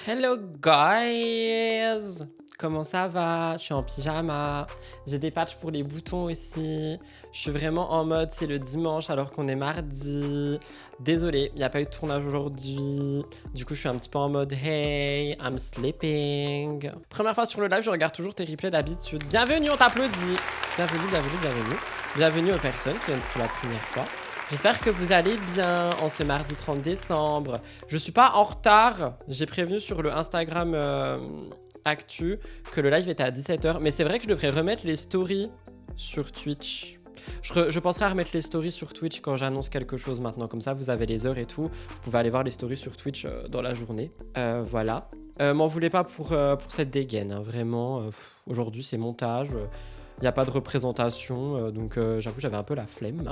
Hello guys! Comment ça va? Je suis en pyjama. J'ai des patchs pour les boutons aussi. Je suis vraiment en mode c'est le dimanche alors qu'on est mardi. Désolée, il n'y a pas eu de tournage aujourd'hui. Du coup, je suis un petit peu en mode hey, I'm sleeping. Première fois sur le live, je regarde toujours tes replays d'habitude. Bienvenue, on t'applaudit. Bienvenue, bienvenue, bienvenue. Bienvenue aux personnes qui viennent pour la première fois. J'espère que vous allez bien en ce mardi 30 décembre. Je suis pas en retard. J'ai prévenu sur le Instagram Actu que le live était à 17h. Mais c'est vrai que je devrais remettre les stories sur Twitch. Je penserai à remettre les stories sur Twitch quand j'annonce quelque chose maintenant. Comme ça, vous avez les heures et tout. Vous pouvez aller voir les stories sur Twitch dans la journée. Voilà. M'en voulez pas pour cette dégaine. Hein. Vraiment, aujourd'hui, c'est montage. Il n'y a pas de représentation. Donc, j'avoue, j'avais un peu la flemme.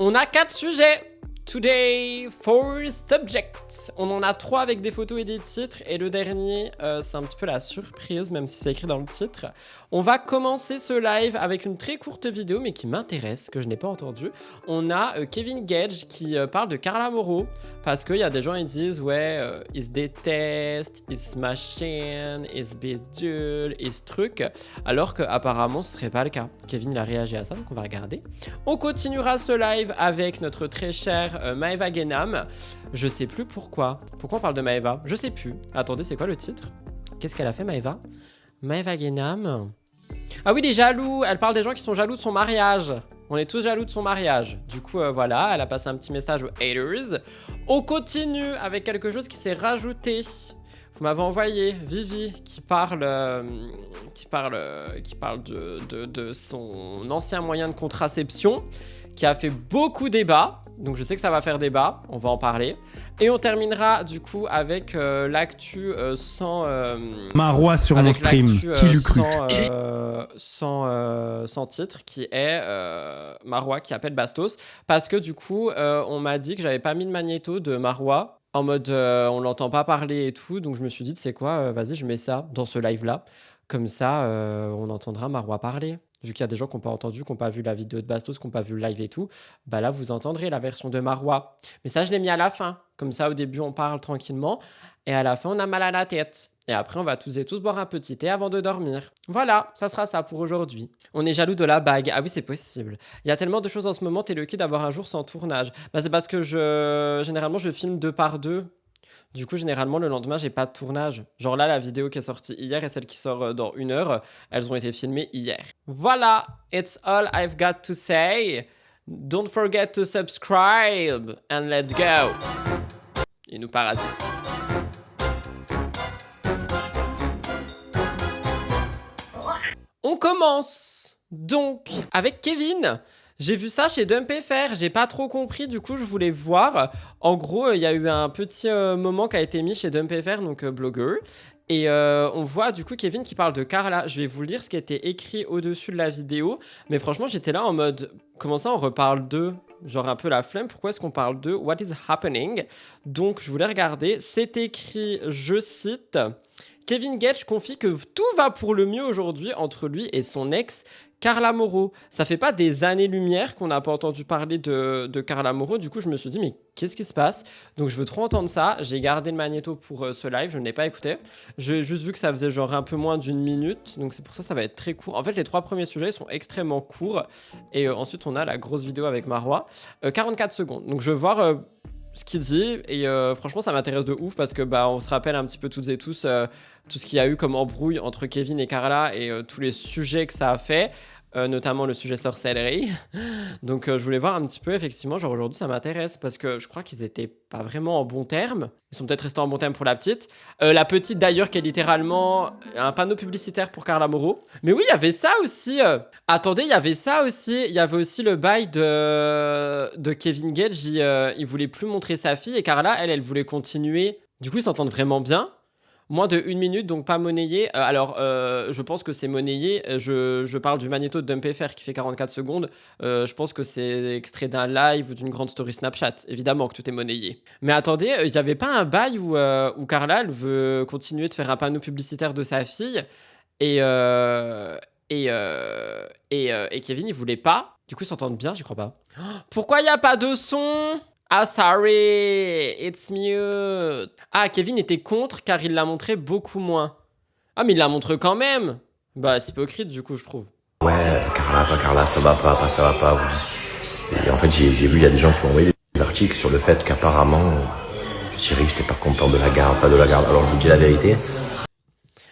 On a 4 sujets. Today, 4 subjects. On en a 3 avec des photos et des titres. Et le dernier, c'est un petit peu la surprise, même si c'est écrit dans le titre. On va commencer ce live avec une très courte vidéo, mais qui m'intéresse, que je n'ai pas entendue. On a Kevin Gage qui parle de Carla Moreau. Parce qu'il y a des gens qui disent, ouais, il se déteste, il se machine, il se bidule, il se truc. Alors qu'apparemment, ce serait pas le cas. Kevin, il a réagi à ça, donc on va regarder. On continuera ce live avec notre très cher Maeva Genam. Je sais plus pourquoi. Pourquoi on parle de Maeva? Je sais plus. Attendez, c'est quoi le titre? Qu'est-ce qu'elle a fait, Maeva? Maeva Genam. Ah oui, les jaloux. Elle parle des gens qui sont jaloux de son mariage. On est tous jaloux de son mariage. Du coup, voilà, elle a passé un petit message aux haters. On continue avec quelque chose qui s'est rajouté. Vous m'avez envoyé Vivi qui parle de son ancien moyen de contraception qui a fait beaucoup débat. Donc je sais que ça va faire débat, on va en parler. Et on terminera du coup avec l'actu sans... Marois sur mon stream, qui l'eût cru sans titre, qui est Marois qui appelle Bastos. Parce que du coup, on m'a dit que j'avais pas mis le magnéto de Marois. En mode, on l'entend pas parler et tout. Donc je me suis dit, tu sais quoi, vas-y, je mets ça dans ce live-là. Comme ça, on entendra Marois parler. Vu qu'il y a des gens qui n'ont pas entendu, qui n'ont pas vu la vidéo de Bastos, qui n'ont pas vu le live et tout, bah là, vous entendrez la version de Marois. Mais ça, je l'ai mis à la fin. Comme ça, au début, on parle tranquillement. Et à la fin, on a mal à la tête. Et après, on va tous et tous boire un petit thé avant de dormir. Voilà, ça sera ça pour aujourd'hui. On est jaloux de la bague. Ah oui, c'est possible. Il y a tellement de choses en ce moment, t'es lucky d'avoir un jour sans tournage. Bah, c'est parce que généralement, je filme 2 par 2. Du coup, généralement, le lendemain, j'ai pas de tournage. Genre là, la vidéo qui est sortie hier et celle qui sort dans 1 heure, elles ont été filmées hier. Voilà, it's all I've got to say. Don't forget to subscribe and let's go. Il nous parasite. On commence donc avec Kevin. J'ai vu ça chez DumpFR, j'ai pas trop compris, du coup je voulais voir. En gros, il y a eu un petit moment qui a été mis chez DumpFR, donc blogueur. Et on voit du coup Kevin qui parle de Carla. Je vais vous lire ce qui a été écrit au-dessus de la vidéo. Mais franchement, j'étais là en mode, comment ça on reparle d'eux? Genre un peu la flemme, pourquoi est-ce qu'on parle d'eux? What is happening? Donc je voulais regarder, c'est écrit, je cite... Kevin Gage confie que tout va pour le mieux aujourd'hui entre lui et son ex, Carla Moreau. Ça fait pas des années-lumière qu'on n'a pas entendu parler de Carla Moreau. Du coup, je me suis dit, mais qu'est-ce qui se passe? Donc, je veux trop entendre ça. J'ai gardé le magnéto pour ce live. Je ne l'ai pas écouté. J'ai juste vu que ça faisait genre un peu moins d'1 minute. Donc, c'est pour ça que ça va être très court. En fait, les 3 premiers sujets sont extrêmement courts. Et ensuite, on a la grosse vidéo avec Marois. 44 secondes. Donc, je vais voir... ce qu'il dit et franchement ça m'intéresse de ouf parce que bah on se rappelle un petit peu toutes et tous tout ce qu'il y a eu comme embrouille entre Kevin et Carla et tous les sujets que ça a fait, notamment le sujet sorcellerie. Donc je voulais voir un petit peu effectivement, genre aujourd'hui ça m'intéresse parce que je crois qu'ils étaient pas vraiment en bons termes. Ils sont peut-être restés en bons termes pour la petite. La petite d'ailleurs qui est littéralement un panneau publicitaire pour Carla Moreau. Mais oui, il y avait ça aussi. Attendez, il y avait ça aussi. Il y avait aussi le bail de Kevin Gage. Il voulait plus montrer sa fille et Carla, elle voulait continuer. Du coup, ils s'entendent vraiment bien. Moins de 1 minute, donc pas monnayé. Alors, je pense que c'est monnayé. Je parle du magnéto de DumpFR qui fait 44 secondes. Je pense que c'est extrait d'un live ou d'une grande story Snapchat. Évidemment que tout est monnayé. Mais attendez, il n'y avait pas un bail où Carla, elle veut continuer de faire un panneau publicitaire de sa fille et Kevin, il voulait pas. Du coup, ils s'entendent bien, j'y crois pas. Pourquoi il n'y a pas de son? Ah, sorry, it's mute. Ah, Kevin était contre car il l'a montré beaucoup moins. Ah, mais il la montre quand même. Bah, c'est hypocrite du coup, je trouve. Ouais, Carla, pas Carla, ça va pas ça va pas. Et en fait, j'ai vu, il y a des gens qui m'ont envoyé des articles sur le fait qu'apparemment, Thierry, j'étais pas content de la garde, pas de la garde. Alors, je vous dis la vérité.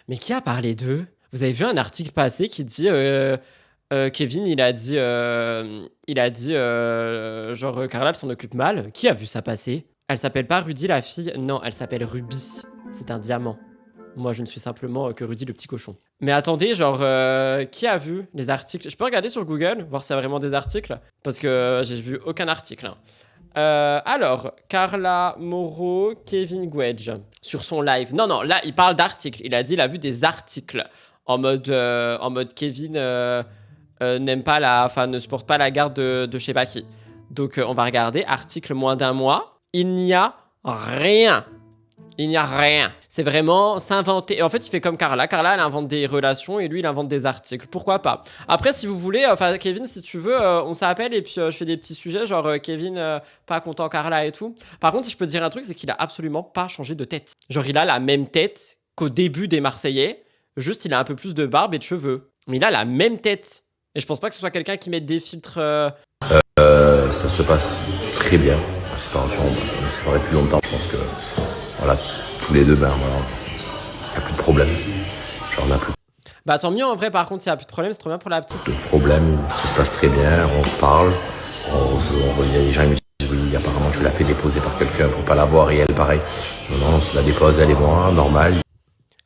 Mais qui a parlé d'eux? Vous avez vu un article passé qui dit Kevin, il a dit genre Carla elle s'en occupe mal. Qui a vu ça passer? Elle s'appelle pas Rudy la fille. Non, elle s'appelle Ruby. C'est un diamant. Moi, je ne suis simplement que Rudy le petit cochon. Mais attendez, genre, qui a vu les articles? Je peux regarder sur Google, voir s'il y a vraiment des articles, parce que j'ai vu aucun article. Alors, Carla Moreau, Kevin Gwedge, sur son live. Non, là, il parle d'articles. Il a dit il a vu des articles en mode Kevin n'aime pas enfin, ne supporte pas la garde de je sais pas qui. Donc, on va regarder. Article moins d'un mois. Il n'y a rien. Il n'y a rien. C'est vraiment s'inventer. En fait, il fait comme Carla. Carla, elle invente des relations et lui, il invente des articles. Pourquoi pas? Après, si vous voulez, enfin, Kevin, si tu veux, on s'appelle et puis je fais des petits sujets, genre Kevin, pas content Carla et tout. Par contre, si je peux te dire un truc, c'est qu'il a absolument pas changé de tête. Genre, il a la même tête qu'au début des Marseillais. Juste, il a un peu plus de barbe et de cheveux. Mais il a la même tête. Et je pense pas que ce soit quelqu'un qui mette des filtres. Ça se passe très bien. C'est pas un chambre, ça ferait plus longtemps. Je pense que, voilà, tous les deux, ben voilà, il n'y a plus de problème. Genre, on n'a plus Bah, tant mieux en vrai, par contre, s'il n'y a plus de problème, c'est trop bien pour la petite. de problème. Ça se passe très bien, on se parle. Il y a des gens qui me disent, oui, apparemment, tu l'as fait déposer par quelqu'un pour pas la voir et elle, pareil. Non, on se la dépose, elle et moi, normal.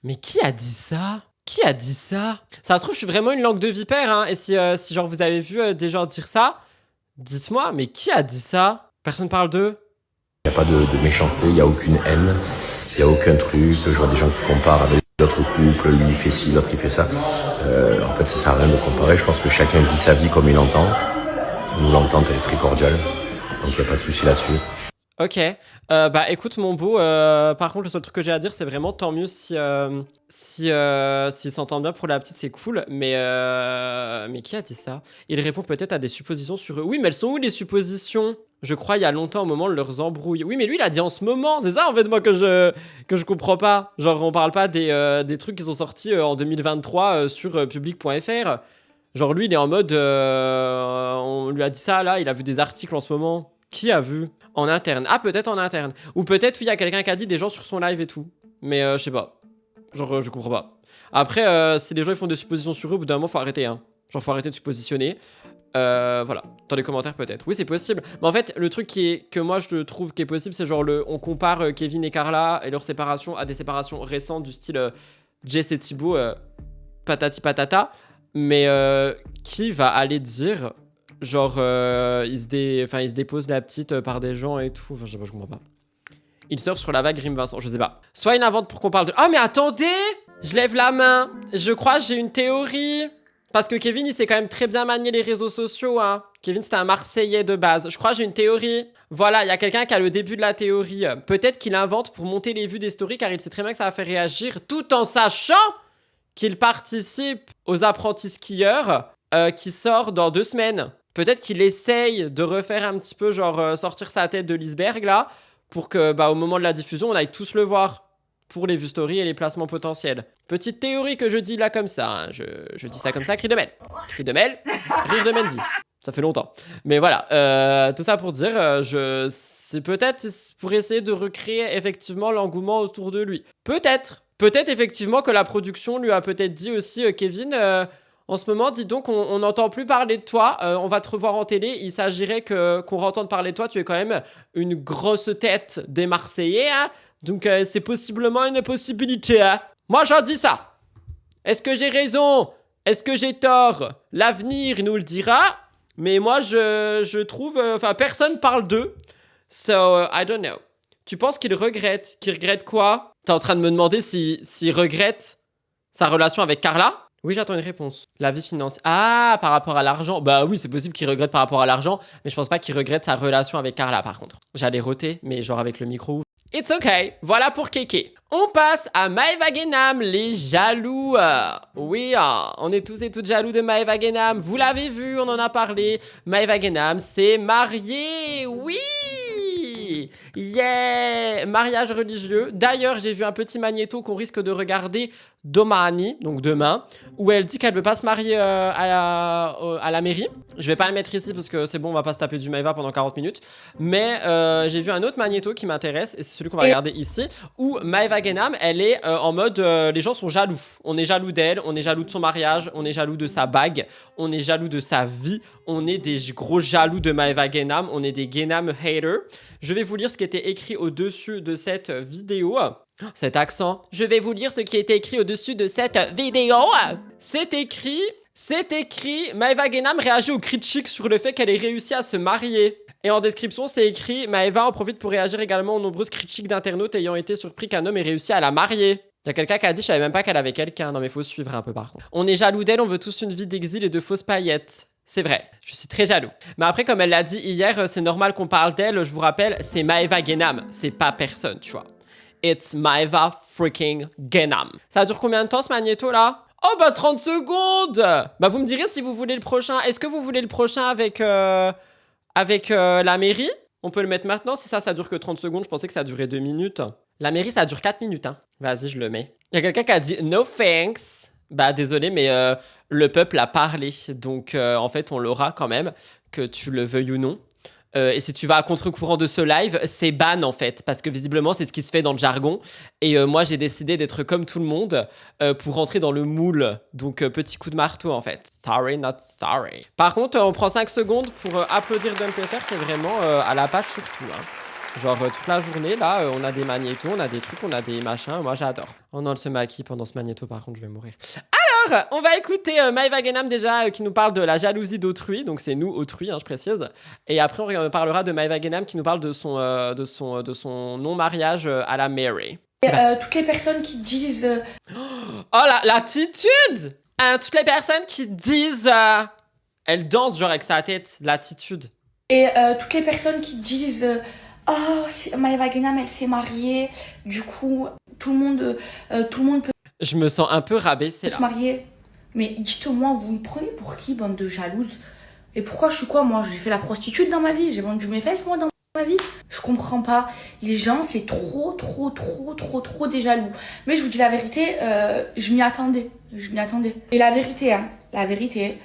Mais qui a dit ça? Qui a dit ça? Ça se trouve, je suis vraiment une langue de vipère, hein. Et si genre vous avez vu des gens dire ça, dites-moi, mais qui a dit ça? Personne parle d'eux? Il n'y a pas de méchanceté, il n'y a aucune haine, il n'y a aucun truc. Je vois des gens qui comparent avec d'autres couples, lui il fait ci, l'autre il fait ça. En fait, ça sert à rien de comparer. Je pense que chacun vit sa vie comme il l'entend. Nous, l'entente, elle est très cordiale. Donc, il n'y a pas de souci là-dessus. Ok. Bah écoute mon beau, par contre le seul truc que j'ai à dire c'est vraiment tant mieux s'ils s'entendent bien pour la petite, c'est cool. Mais qui a dit ça? Il répond peut-être à des suppositions sur eux. Oui, mais elles sont où les suppositions? Je crois il y a longtemps au moment de leurs embrouilles. Oui, mais lui il a dit en ce moment. C'est ça en fait moi que je comprends pas. Genre on parle pas des trucs qui sont sortis en 2023 sur public.fr. Genre lui il est en mode on lui a dit ça là, il a vu des articles en ce moment. Qui a vu? En interne. Ah, peut-être en interne. Ou peut-être, oui, il y a quelqu'un qui a dit des gens sur son live et tout. Mais je sais pas. Genre, je comprends pas. Après, si les gens ils font des suppositions sur eux, au bout d'un moment, faut arrêter. Hein. Genre, faut arrêter de suppositionner. Voilà. Dans les commentaires, peut-être. Oui, c'est possible. Mais en fait, le truc que moi, je trouve qui est possible, c'est genre, on compare Kevin et Carla et leur séparation à des séparations récentes du style Jess et Thibaut, patati patata. Mais qui va aller dire... Genre, il se dépose la petite par des gens et tout. Enfin, je sais pas, je comprends pas. Il surfe sur la vague Grim Vincent, je sais pas. Soit il invente pour qu'on parle de... Oh, mais attendez! Je lève la main. Je crois que j'ai une théorie. Parce que Kevin, il sait quand même très bien manier les réseaux sociaux, hein. Kevin, c'était un Marseillais de base. Je crois que j'ai une théorie. Voilà, il y a quelqu'un qui a le début de la théorie. Peut-être qu'il invente pour monter les vues des stories, car il sait très bien que ça va faire réagir, tout en sachant qu'il participe aux apprentis skieurs qui sort dans 2 semaines. Peut-être qu'il essaye de refaire un petit peu, genre sortir sa tête de l'iceberg là, pour que au moment de la diffusion, on aille tous le voir pour les vues story et les placements potentiels. Petite théorie que je dis là comme ça, hein. Je dis ça comme ça, cri de mêle. Cri de mêle, rire de Mendy. Ça fait longtemps. Mais voilà, tout ça pour dire, c'est peut-être pour essayer de recréer effectivement l'engouement autour de lui. Peut-être effectivement que la production lui a peut-être dit aussi, Kevin... En ce moment, dis donc, on n'entend plus parler de toi. On va te revoir en télé. Il s'agirait qu'on entende parler de toi. Tu es quand même une grosse tête des Marseillais. Hein, donc, c'est possiblement une possibilité. Hein. Moi, j'en dis ça. Est-ce que j'ai raison? Est-ce que j'ai tort? L'avenir nous le dira. Mais moi, je trouve... Enfin, personne parle d'eux. So, I don't know. Tu penses qu'il regrette? Qu'il regrette quoi? T'es en train de me demander s'il regrette sa relation avec Carla? Oui, j'attends une réponse. La vie financière. Ah, par rapport à l'argent. Bah oui, c'est possible qu'il regrette par rapport à l'argent, mais je pense pas qu'il regrette sa relation avec Carla, par contre. J'allais roter, mais genre avec le micro. It's okay. Voilà pour Kéké. On passe à Maëva Guénam, les jaloux. Oui, on est tous et toutes jaloux de Maëva Guénam. Vous l'avez vu, on en a parlé. Maëva Guénam s'est mariée. Oui! Yeah! Mariage religieux. D'ailleurs, j'ai vu un petit magnéto qu'on risque de regarder domani, donc demain, où elle dit qu'elle veut pas se marier à la mairie. Je vais pas le mettre ici parce que c'est bon, on va pas se taper du Maeva pendant 40 minutes. Mais j'ai vu un autre magnéto qui m'intéresse, et c'est celui qu'on va regarder ici, où Maeva Genam, elle est en mode les gens sont jaloux. On est jaloux d'elle, on est jaloux de son mariage, on est jaloux de sa bague, on est jaloux de sa vie, on est des gros jaloux de Maeva Genam, on est des Genam haters. Je vais vous lire ce qui était écrit au-dessus de cette vidéo. Cet accent. Je vais vous lire ce qui était écrit au-dessus de cette vidéo. C'est écrit, Maeva Genam réagit aux critiques sur le fait qu'elle ait réussi à se marier. Et en description, c'est écrit, Maeva en profite pour réagir également aux nombreuses critiques d'internautes ayant été surpris qu'un homme ait réussi à la marier. Il y a quelqu'un qui a dit, je savais même pas qu'elle avait quelqu'un. Non mais faut suivre un peu par contre. On est jaloux d'elle, on veut tous une vie d'exil et de fausses paillettes. C'est vrai, je suis très jaloux. Mais après, comme elle l'a dit hier, c'est normal qu'on parle d'elle. Je vous rappelle, c'est Maeva Genam, c'est pas personne, tu vois. It's Maeva freaking Genam. Ça dure combien de temps ce magnéto là? Oh bah 30 secondes. Bah vous me direz si vous voulez le prochain. Est-ce que vous voulez le prochain avec la mairie? On peut le mettre maintenant. Si ça dure que 30 secondes. Je pensais que ça durait 2 minutes. La mairie ça dure 4 minutes hein. Vas-y je le mets. Il y a quelqu'un qui a dit no thanks. Bah désolé mais le peuple a parlé. Donc en fait on l'aura quand même. Que tu le veuilles ou non. Et si tu vas à contre-courant de ce live, c'est ban en fait, parce que visiblement c'est ce qui se fait dans le jargon. Et moi j'ai décidé d'être comme tout le monde pour rentrer dans le moule. Donc petit coup de marteau en fait. Sorry, not sorry. Par contre, on prend 5 secondes pour applaudir DumpFR qui est vraiment à la page surtout. Hein. Genre toute la journée là, on a des magnétos, on a des trucs, on a des machins. Moi j'adore. Oh non, elle se maquille pendant ce magnéto, par contre je vais mourir. Alors, on va écouter Maeva Genam déjà qui nous parle de la jalousie d'autrui. Donc c'est nous autrui, hein, je précise. Et après on parlera de Maeva Genam qui nous parle de son non-mariage à la Mary. Toutes les personnes qui disent... Oh l'attitude toutes les personnes qui disent... Elle danse genre avec sa tête, l'attitude. Et toutes les personnes qui disent... Oh, Maeva Genam, elle s'est mariée. Du coup, tout le monde peut Je me sens un peu rabaissée là. se marier. Mais dites-moi, vous me prenez pour qui, bande de jalouses? Et pourquoi je suis quoi, moi? J'ai fait la prostitute dans ma vie. J'ai vendu mes fesses, moi, dans ma vie. Je comprends pas. Les gens, c'est trop des jaloux. Mais je vous dis la vérité, je m'y attendais. Et la vérité,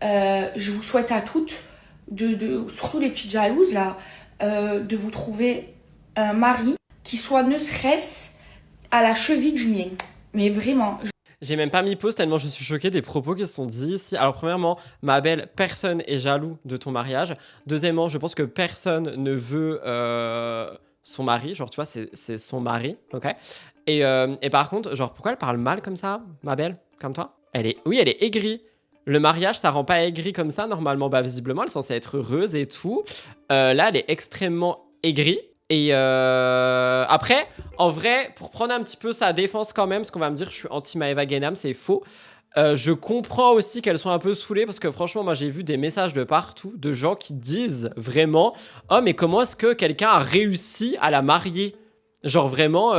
je vous souhaite à toutes, surtout les petites jalouses, là, de vous trouver un mari qui soit ne serait-ce à la cheville du mien. Mais vraiment. J'ai même pas mis pause tellement je suis choquée des propos qui se sont dits ici. Alors premièrement, ma belle, personne est jaloux de ton mariage. Deuxièmement, je pense que personne ne veut son mari. Genre tu vois, c'est son mari, ok. Et par contre, genre pourquoi elle parle mal comme ça, ma belle, comme toi? Oui, elle est aigrie. Le mariage, ça rend pas aigrie comme ça normalement. Bah visiblement, elle est censée être heureuse et tout. Là, elle est extrêmement aigrie. Et après, en vrai, pour prendre un petit peu sa défense quand même, parce qu'on va me dire que je suis anti-Maeva Genam, c'est faux. Je comprends aussi qu'elles sont un peu saoulées, parce que franchement, moi j'ai vu des messages de partout, de gens qui disent vraiment « Oh, mais comment est-ce que quelqu'un a réussi à la marier ?» Genre vraiment,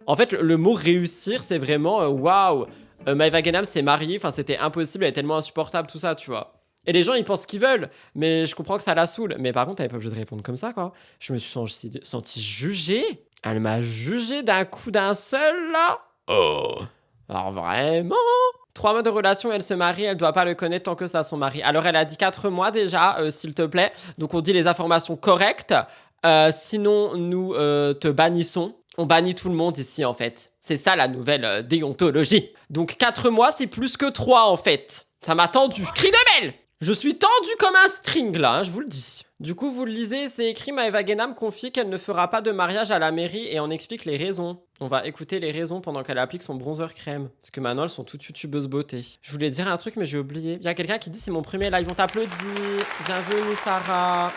en fait, le mot « réussir », c'est vraiment « Waouh, Maeva Genam s'est mariée, enfin c'était impossible, elle est tellement insupportable, tout ça, tu vois. » Et les gens, ils pensent ce qu'ils veulent, mais je comprends que ça la saoule. Mais par contre, elle n'est pas obligée de répondre comme ça, quoi. Je me suis senti jugée. Elle m'a jugée d'un coup d'un seul, là. Oh. Alors vraiment. 3 mois de relation, elle se marie, elle doit pas le connaître tant que c'est son mari. Alors, elle a dit 4 mois déjà, s'il te plaît. Donc, on dit les informations correctes. Sinon, nous te bannissons. On bannit tout le monde ici, en fait. C'est ça, la nouvelle déontologie. Donc, 4 mois, c'est plus que 3, en fait. Ça m'a tendu. Cri de belle. Je suis tendu comme un string là, hein, je vous le dis. Du coup, vous le lisez, c'est écrit, Maeva Genam confie qu'elle ne fera pas de mariage à la mairie et en explique les raisons. On va écouter les raisons pendant qu'elle applique son bronzer crème. Parce que maintenant, elles sont toutes youtubeuses beauté. Je voulais dire un truc, mais j'ai oublié. Il y a quelqu'un qui dit, c'est mon premier live, on t'applaudit. Bienvenue, Sarah.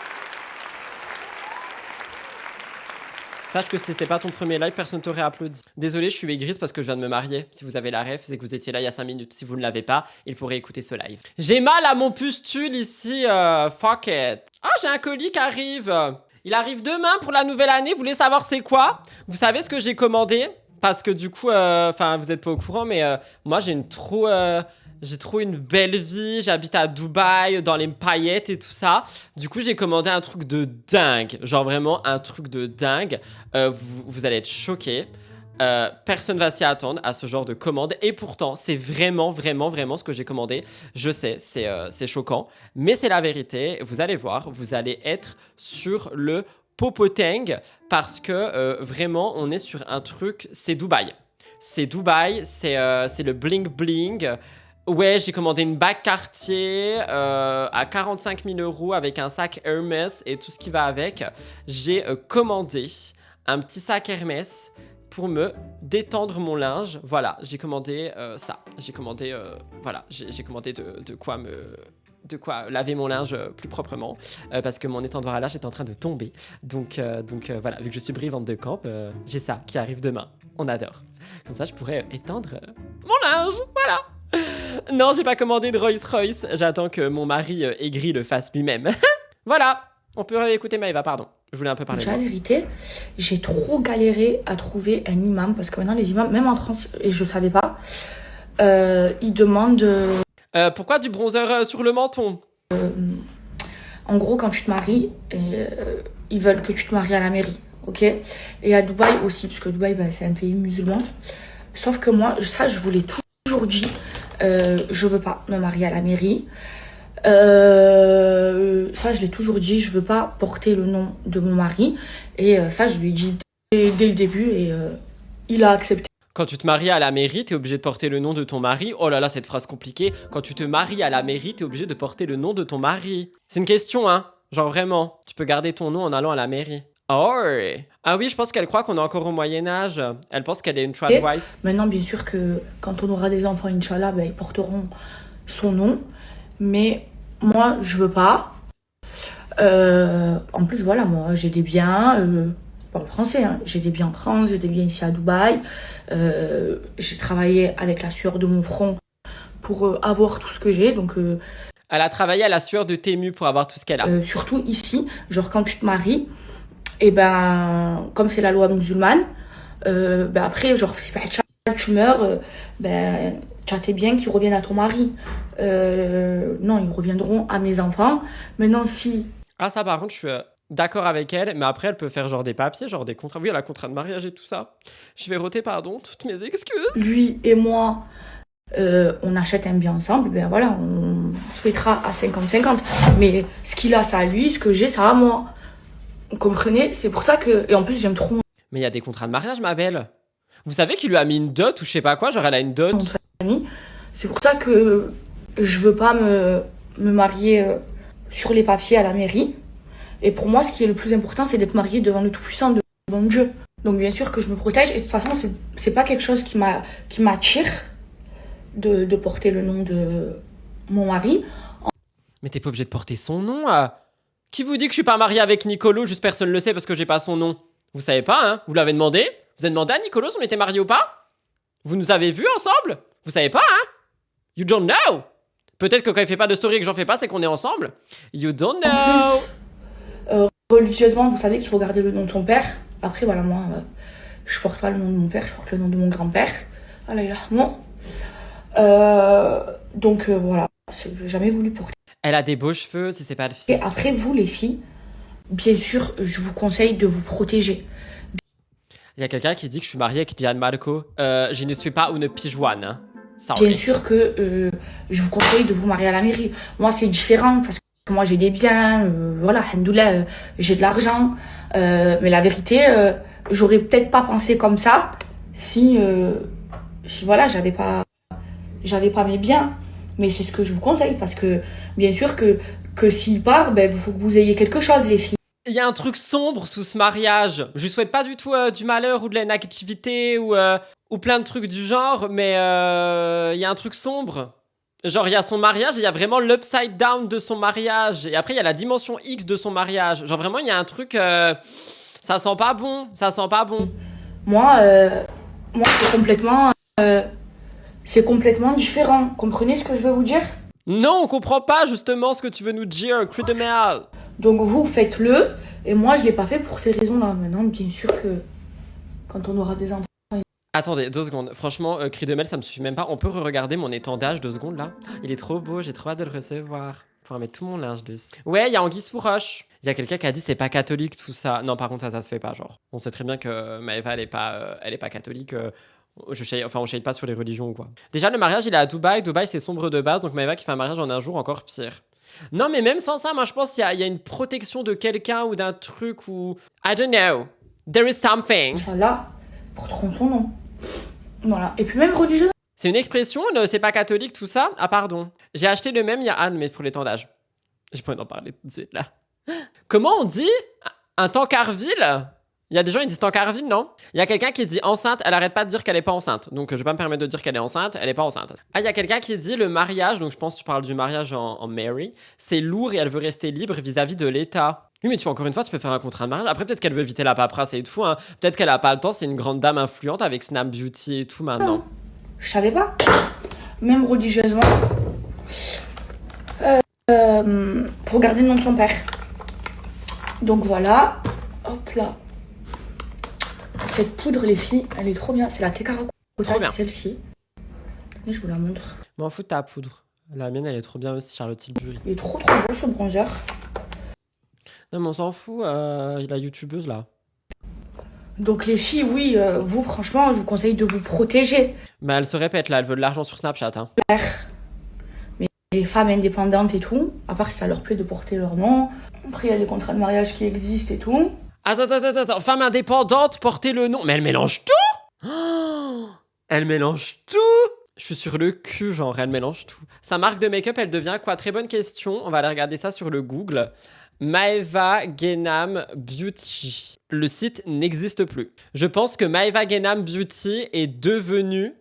Sache que si c'était pas ton premier live, personne t'aurait applaudi. Désolé, je suis aigrise parce que je viens de me marier. Si vous avez la ref, c'est que vous étiez là il y a 5 minutes. Si vous ne l'avez pas, il faut réécouter ce live. J'ai mal à mon pustule ici, fuck it. Ah, j'ai un colis qui arrive. Il arrive demain pour la nouvelle année. Vous voulez savoir c'est quoi? Vous savez ce que j'ai commandé? Parce que du coup, enfin, vous êtes pas au courant, mais moi j'ai une trop... J'ai trop une belle vie, j'habite à Dubaï, dans les paillettes et tout ça. Du coup, j'ai commandé un truc de dingue. Genre vraiment un truc de dingue. Vous allez être choqués. Personne va s'y attendre à ce genre de commande. Et pourtant, c'est vraiment ce que j'ai commandé. Je sais, c'est choquant. Mais c'est la vérité. Vous allez voir, vous allez être sur le popoteng. Parce que vraiment, on est sur un truc... C'est Dubaï. C'est Dubaï, c'est le bling bling. Ouais, j'ai commandé une bague Cartier à 45 000 € avec un sac Hermès et tout ce qui va avec. J'ai commandé un petit sac Hermès pour me détendre mon linge. Voilà, j'ai commandé ça. J'ai commandé, voilà, j'ai commandé de quoi laver mon linge plus proprement parce que mon étendoir à linge est en train de tomber. Donc voilà, vu que je suis Brie Van de Camp, j'ai ça qui arrive demain. On adore. Comme ça, je pourrais étendre mon linge. Voilà. Non, j'ai pas commandé de Rolls Royce. J'attends que mon mari aigri le fasse lui-même. Voilà. On peut écouter Maëva, pardon. Je voulais un peu parler. La vérité, j'ai trop galéré à trouver un imam parce que maintenant les imams, même en France, et je savais pas, ils demandent... pourquoi du bronzer sur le menton? En gros, quand tu te maries, ils veulent que tu te maries à la mairie, ok? Et à Dubaï aussi, parce que Dubaï, bah, c'est un pays musulman. Sauf que moi, ça, je vous l'ai toujours dit, je veux pas me marier à la mairie. Ça, je l'ai toujours dit, je veux pas porter le nom de mon mari. Et ça, je lui ai dit dès le début et il a accepté. Quand tu te maries à la mairie, t'es obligé de porter le nom de ton mari. Oh là là, cette phrase compliquée. Quand tu te maries à la mairie, t'es obligé de porter le nom de ton mari. C'est une question, hein. Genre vraiment, tu peux garder ton nom en allant à la mairie. Oh. Ah oui, je pense qu'elle croit qu'on est encore au Moyen-Âge. Elle pense qu'elle est une tradwife. Maintenant, bien sûr que quand on aura des enfants, Inch'Allah, ben, ils porteront son nom. Mais moi, je veux pas. En plus, voilà, moi, j'ai des biens... Je parle français, hein. J'ai des biens en France, j'ai des biens ici à Dubaï. J'ai travaillé avec la sueur de mon front pour avoir tout ce que j'ai. Donc, elle a travaillé à la sueur de Tému pour avoir tout ce qu'elle a. Surtout ici, genre quand tu te maries, et ben, comme c'est la loi musulmane, ben après, genre, si tu meurs, ben, tu as tes biens qui reviennent à ton mari. Non, ils reviendront à mes enfants. Maintenant, si... Ah, ça, par contre, je suis... d'accord avec elle, mais après elle peut faire genre des papiers, genre des contrats. Oui, elle a contrat de mariage et tout ça. Je vais roter, pardon, toutes mes excuses. Lui et moi, on achète un bien ensemble, ben voilà, on souhaitera à 50-50. Mais ce qu'il a, ça à lui, ce que j'ai, ça à moi. Vous comprenez? C'est pour ça que... Et en plus, j'aime trop... Mais il y a des contrats de mariage, ma belle. Vous savez qu'il lui a mis une dot ou je sais pas quoi, genre elle a une dot. C'est pour ça que je veux pas me marier sur les papiers à la mairie. Et pour moi, ce qui est le plus important, c'est d'être mariée devant le Tout-Puissant, devant Dieu. Donc bien sûr que je me protège. Et de toute façon, c'est pas quelque chose qui m'attire de porter le nom de mon mari. Mais t'es pas obligé de porter son nom. Qui vous dit que je suis pas mariée avec Nicolo, juste personne le sait parce que j'ai pas son nom? Vous savez pas, hein? Vous l'avez demandé? Vous avez demandé à Nicolo si on était mariés ou pas? Vous nous avez vus ensemble? Vous savez pas, hein? You don't know? Peut-être que quand il fait pas de story et que j'en fais pas, c'est qu'on est ensemble. You don't know. Religieusement, vous savez qu'il faut garder le nom de ton père. Après, voilà, moi, je porte pas le nom de mon père, je porte le nom de mon grand-père. Voilà, il est là, moi. Donc, voilà, j'ai jamais voulu porter. Elle a des beaux cheveux, si c'est pas le fils. Et après, vous, les filles, bien sûr, je vous conseille de vous protéger. Il y a quelqu'un qui dit que je suis mariée avec Gianmarco. Je ne suis pas une pigeonne. Hein. Bien sûr que je vous conseille de vous marier à la mairie. Moi, c'est différent parce que moi, j'ai des biens. Voilà, alhamdoulilah, j'ai de l'argent. Mais la vérité, j'aurais peut-être pas pensé comme ça si voilà, j'avais pas mes biens. Mais c'est ce que je vous conseille parce que, bien sûr, que s'il part, ben, il faut que vous ayez quelque chose, les filles. Il y a un truc sombre sous ce mariage. Je lui souhaite pas du tout du malheur ou de la négativité ou plein de trucs du genre, mais il y a un truc sombre. Genre, il y a son mariage et il y a vraiment l'upside down de son mariage. Et après, il y a la dimension X de son mariage. Genre, vraiment, il y a un truc... ça sent pas bon. Ça sent pas bon. Moi c'est complètement différent. Comprenez ce que je veux vous dire? Non, on comprend pas justement ce que tu veux nous dire, cru de merde. Donc vous, faites-le. Et moi, je l'ai pas fait pour ces raisons-là. Maintenant, bien sûr que quand on aura des enfants... Attendez, 2 secondes. Franchement, cri de Mel, ça me suffit même pas. On peut re-regarder mon étendage 2 secondes là. Il est trop beau, j'ai trop hâte de le recevoir. Faut mettre tout mon linge dessus. Ouais, il y a Anguille sous roche. Il y a quelqu'un qui a dit c'est pas catholique tout ça. Non, par contre, ça se fait pas, genre. On sait très bien que Maëva, elle est pas catholique. On shade pas sur les religions ou quoi. Déjà, le mariage, il est à Dubaï. Dubaï, c'est sombre de base. Donc Maëva qui fait un mariage en un jour, encore pire. Non, mais même sans ça, moi, je pense qu'il y a une protection de quelqu'un ou d'un truc ou... I don't know. There is something. Voilà, pour prendre son nom. Voilà. Et puis même religieux. C'est une expression, c'est pas catholique, tout ça. Ah, pardon. J'ai acheté le même, il y a Anne, mais pour l'étendage. J'ai pas envie d'en parler tout de suite, là. Comment on dit un tankerville? Il y a des gens qui disent tankerville, non? Il y a quelqu'un qui dit enceinte, elle arrête pas de dire qu'elle est pas enceinte. Donc je vais pas me permettre de dire qu'elle est enceinte, elle est pas enceinte. Ah, il y a quelqu'un qui dit le mariage, donc je pense que tu parles du mariage en Mary, c'est lourd et elle veut rester libre vis-à-vis de l'État. Oui, mais tu vois, encore une fois, tu peux faire un contrat de mariage. Après, peut-être qu'elle veut éviter la paperasse et tout. Hein. Peut-être qu'elle a pas le temps, c'est une grande dame influente avec Snap Beauty et tout maintenant. Non, je savais pas. Même religieusement. Pour garder le nom de son père. Donc voilà. Hop là. Cette poudre, les filles, elle est trop bien. C'est la Tecara Kota, c'est celle-ci. Et je vous la montre. M'en fous de ta poudre. La mienne, elle est trop bien aussi, Charlotte Tilbury. Il est trop beau ce bronzer. Non, mais on s'en fout, la youtubeuse là. Donc les filles, oui, vous, franchement, je vous conseille de vous protéger. Mais elle se répète là, elle veut de l'argent sur Snapchat. Hein. Mais les femmes indépendantes et tout, à part si ça leur plaît de porter leur nom. Après, il y a les contrats de mariage qui existent et tout. Attends. Femme indépendante, porter le nom. Mais elle mélange tout. Oh, elle mélange tout. Je suis sur le cul, genre, elle mélange tout. Sa marque de make-up, elle devient quoi? Très bonne question. On va aller regarder ça sur le Google. Maëva Genam Beauty. Le site n'existe plus. Je pense que Maëva Genam Beauty est devenue...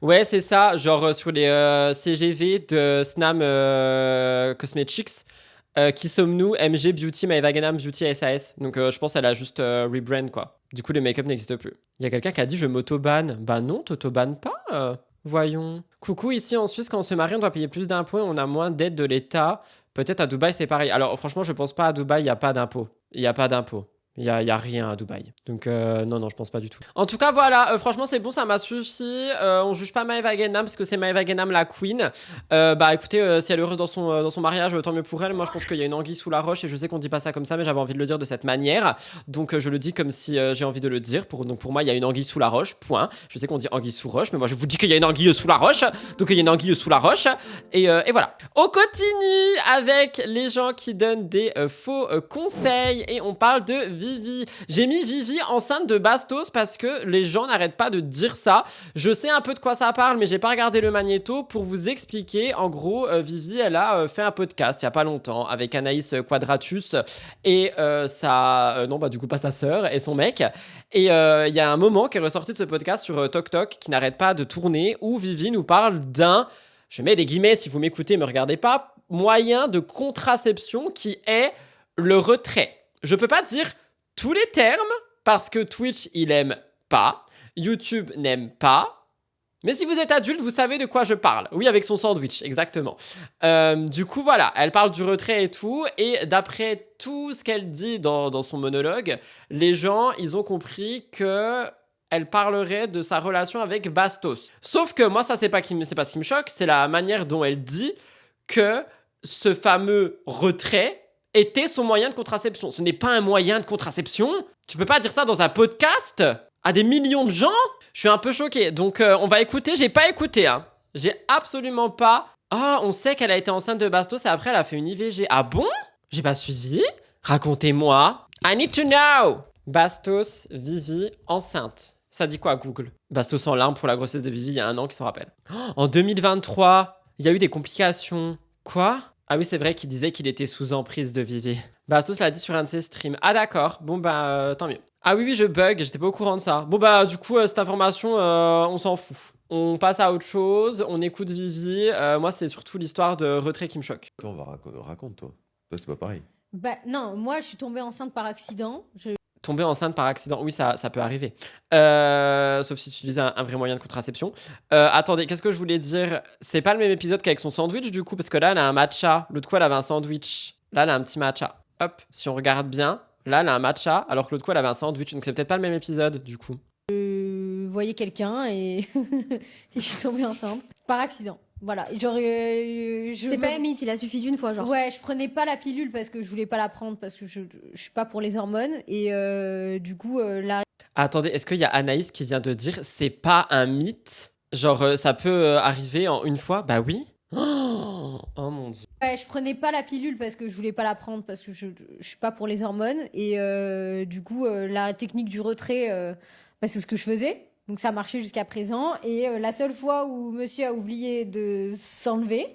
Ouais, c'est ça. Genre sur les CGV de Snam Cosmetics. Qui sommes-nous? MG Beauty, Maëva Genam Beauty SAS. Donc je pense qu'elle a juste rebrand quoi. Du coup, le make-up n'existe plus. Il y a quelqu'un qui a dit je m'auto-banne. Bah non, t'auto-banne pas. Voyons. Coucou, ici en Suisse, quand on se marie, on doit payer plus d'impôts et on a moins d'aide de l'État. Peut-être à Dubaï, c'est pareil. Alors franchement, je pense pas à Dubaï, il n'y a pas d'impôts. Il n'y a pas d'impôts. Il y a rien à Dubaï. Donc non, je pense pas du tout. En tout cas, voilà. Franchement, c'est bon, ça m'a suffi. On juge pas Maëva Genam parce que c'est Maëva Genam la queen. Bah écoutez, si elle est heureuse dans son mariage, tant mieux pour elle. Moi, je pense qu'il y a une anguille sous la roche et je sais qu'on dit pas ça comme ça, mais j'avais envie de le dire de cette manière. Donc je le dis comme si j'ai envie de le dire. Donc pour moi, il y a une anguille sous la roche. Point. Je sais qu'on dit anguille sous roche, mais moi je vous dis qu'il y a une anguille sous la roche. Donc il y a une anguille sous la roche. Et voilà. On continue avec les gens qui donnent des faux conseils et on parle de Vivi. J'ai mis Vivi enceinte de Bastos parce que les gens n'arrêtent pas de dire ça. Je sais un peu de quoi ça parle, mais j'ai pas regardé le magnéto pour vous expliquer. En gros, Vivi, elle a fait un podcast il y a pas longtemps avec Anaïs Quadratus et du coup pas sa sœur et son mec. Et il y a un moment qui est ressorti de ce podcast sur TokTok qui n'arrête pas de tourner où Vivi nous parle d'un, je mets des guillemets si vous m'écoutez, me regardez pas, moyen de contraception qui est le retrait. Je peux pas dire tous les termes, parce que Twitch, il aime pas, YouTube n'aime pas, mais si vous êtes adulte, vous savez de quoi je parle. Oui, avec son sandwich, exactement. Du coup, voilà, elle parle du retrait et tout, et d'après tout ce qu'elle dit dans son monologue, les gens, ils ont compris que elle parlerait de sa relation avec Bastos. Sauf que moi, ça, c'est pas ce qui me choque, c'est la manière dont elle dit que ce fameux retrait était son moyen de contraception. Ce n'est pas un moyen de contraception. Tu peux pas dire ça dans un podcast à des millions de gens. Je suis un peu choquée. Donc, on va écouter. J'ai pas écouté, hein. J'ai absolument pas... Ah, on sait qu'elle a été enceinte de Bastos et après, elle a fait une IVG. Ah bon? J'ai pas suivi. Racontez-moi. I need to know. Bastos, Vivi, enceinte. Ça dit quoi, Google? Bastos en larmes pour la grossesse de Vivi il y a 1 an, qui s'en rappelle. En 2023, il y a eu des complications. Quoi? Ah oui, c'est vrai qu'il disait qu'il était sous emprise de Vivi. Bastos l'a dit sur un de ses streams. Ah d'accord, bon bah tant mieux. Ah oui, je bug, j'étais pas au courant de ça. Bon bah du coup, cette information, on s'en fout. On passe à autre chose, on écoute Vivi. Moi, c'est surtout l'histoire de retrait qui me choque. Toi, raconte, toi. Toi, c'est pas pareil. Bah non, moi, je suis tombée enceinte par accident. Tomber enceinte par accident, oui, ça peut arriver. Sauf si tu utilises un vrai moyen de contraception. Attendez, qu'est-ce que je voulais dire? C'est pas le même épisode qu'avec son sandwich, du coup, parce que là, elle a un matcha. L'autre fois, elle avait un sandwich. Là, elle a un petit matcha. Hop, si on regarde bien, Là, elle a un matcha, alors que l'autre coup, elle avait un sandwich. Donc, c'est peut-être pas le même épisode, du coup. Voyais quelqu'un et... et je suis tombée enceinte par accident. Voilà. Genre, C'est pas un mythe, il a suffi d'une fois, genre. Ouais, je prenais pas la pilule parce que je voulais pas la prendre parce que je suis pas pour les hormones et du coup là. Attendez, est-ce qu'il y a Anaïs qui vient de dire c'est pas un mythe? Genre, ça peut arriver en une fois? Bah oui. Oh mon dieu. Ouais, je prenais pas la pilule parce que je voulais pas la prendre parce que je suis pas pour les hormones et du coup la technique du retrait, bah, c'est ce que je faisais. Donc ça marchait jusqu'à présent et la seule fois où monsieur a oublié de s'enlever,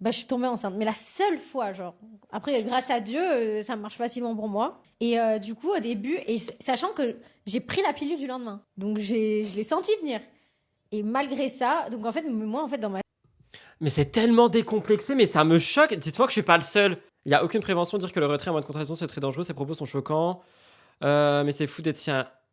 bah je suis tombée enceinte. Mais la seule fois, genre. Après, grâce à Dieu, ça marche facilement pour moi. Et du coup, au début, et sachant que j'ai pris la pilule du lendemain, donc je l'ai senti venir. Et malgré ça, donc en fait, moi, en fait, dans ma... Mais c'est tellement décomplexé, mais ça me choque. Dites-moi que je suis pas le seul. Il y a aucune prévention de dire que le retrait en mode contraception c'est très dangereux. Ces propos sont choquants. Mais c'est fou d'être si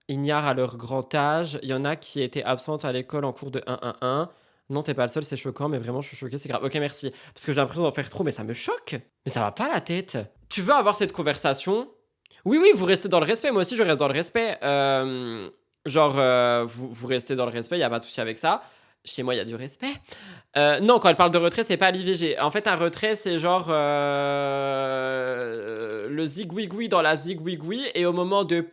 ignares à leur grand âge. Il y en a qui étaient absentes à l'école en cours de 1-1-1. Non, t'es pas le seul, c'est choquant, mais vraiment, je suis choquée, c'est grave. Ok, merci. Parce que j'ai l'impression d'en faire trop, mais ça me choque. Mais ça va pas la tête. Tu veux avoir cette conversation? Oui, vous restez dans le respect. Moi aussi, je reste dans le respect. Vous restez dans le respect, y a pas de souci avec ça. Chez moi, il y a du respect. Non, quand elle parle de retrait, c'est pas l'IVG. En fait, un retrait, c'est genre le zigouigoui dans la zigouigoui et au moment de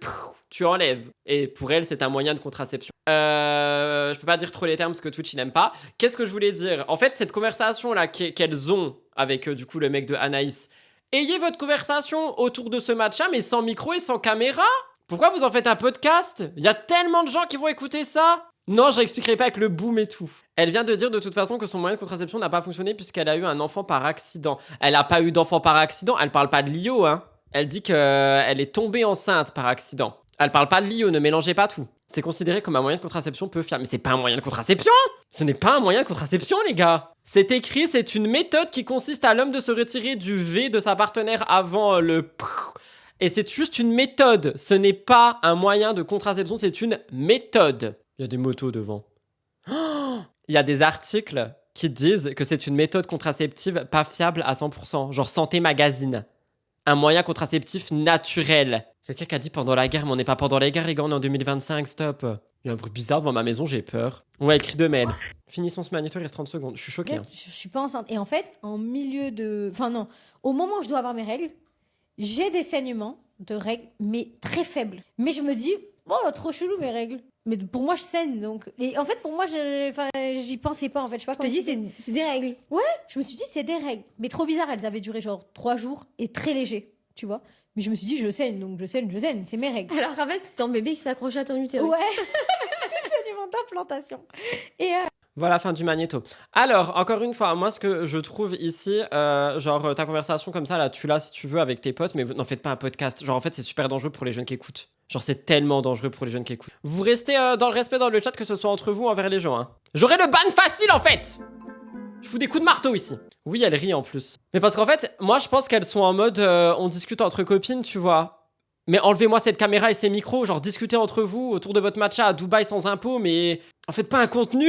tu enlèves. Et pour elle, c'est un moyen de contraception. Je peux pas dire trop les termes parce que Twitch, il n'aime pas. Qu'est-ce que je voulais dire? En fait, cette conversation-là qu'elles ont avec du coup le mec de Anaïs, ayez votre conversation autour de ce match-là, mais sans micro et sans caméra. Pourquoi vous en faites un podcast? Il y a tellement de gens qui vont écouter ça. Non, je réexpliquerai pas avec le boom et tout. Elle vient de dire de toute façon que son moyen de contraception n'a pas fonctionné puisqu'elle a eu un enfant par accident. Elle a pas eu d'enfant par accident, elle parle pas de Lio, hein. Elle dit qu'elle est tombée enceinte par accident. Elle parle pas de Lio, ne mélangez pas tout. C'est considéré comme un moyen de contraception peu fiable. Mais c'est pas un moyen de contraception! Ce n'est pas un moyen de contraception, les gars! C'est écrit, c'est une méthode qui consiste à l'homme de se retirer du V de sa partenaire avant le... Et c'est juste une méthode. Ce n'est pas un moyen de contraception, c'est une méthode. Il y a des motos devant. Il y a des articles qui disent que c'est une méthode contraceptive pas fiable à 100%. Genre Santé Magazine. Un moyen contraceptif naturel. Quelqu'un qui a dit pendant la guerre, mais on n'est pas pendant la guerre, les gars, on est en 2025, stop. Il y a un bruit bizarre devant ma maison, j'ai peur. Ouais, écrit de mail. Finissons ce magnéto, il reste 30 secondes. Je suis choquée. Hein. Je suis pas enceinte. Et en fait, en milieu de... Enfin non, au moment où je dois avoir mes règles, j'ai des saignements de règles, mais très faibles. Mais je me dis, oh, trop chelou mes règles. Mais pour moi, je saigne, donc... Et en fait, pour moi, j'y pensais pas, en fait. Je sais pas Je te dis, c'est des règles. Ouais, je me suis dit, c'est des règles. Mais trop bizarre, elles avaient duré genre 3 jours et très léger, tu vois. Mais je me suis dit, je saigne, donc je saigne, c'est mes règles. Alors en fait, c'est ton bébé qui s'accroche à ton utérus. Ouais, c'était des saignements d'implantation. Et Voilà, fin du magnéto. Alors, encore une fois, moi, ce que je trouve ici, genre, ta conversation comme ça, là, tu l'as si tu veux avec tes potes, mais n'en faites pas un podcast. Genre, en fait, c'est super dangereux pour les jeunes qui écoutent. Genre, c'est tellement dangereux pour les jeunes qui écoutent. Vous restez dans le respect dans le chat, que ce soit entre vous ou envers les gens, hein. J'aurai le ban facile, en fait! Je fous des coups de marteau ici. Oui, elle rit en plus. Mais parce qu'en fait, moi, je pense qu'elles sont en mode, on discute entre copines, tu vois. Mais enlevez-moi cette caméra et ces micros, genre discutez entre vous autour de votre matcha à Dubaï sans impôt, mais en fait pas un contenu.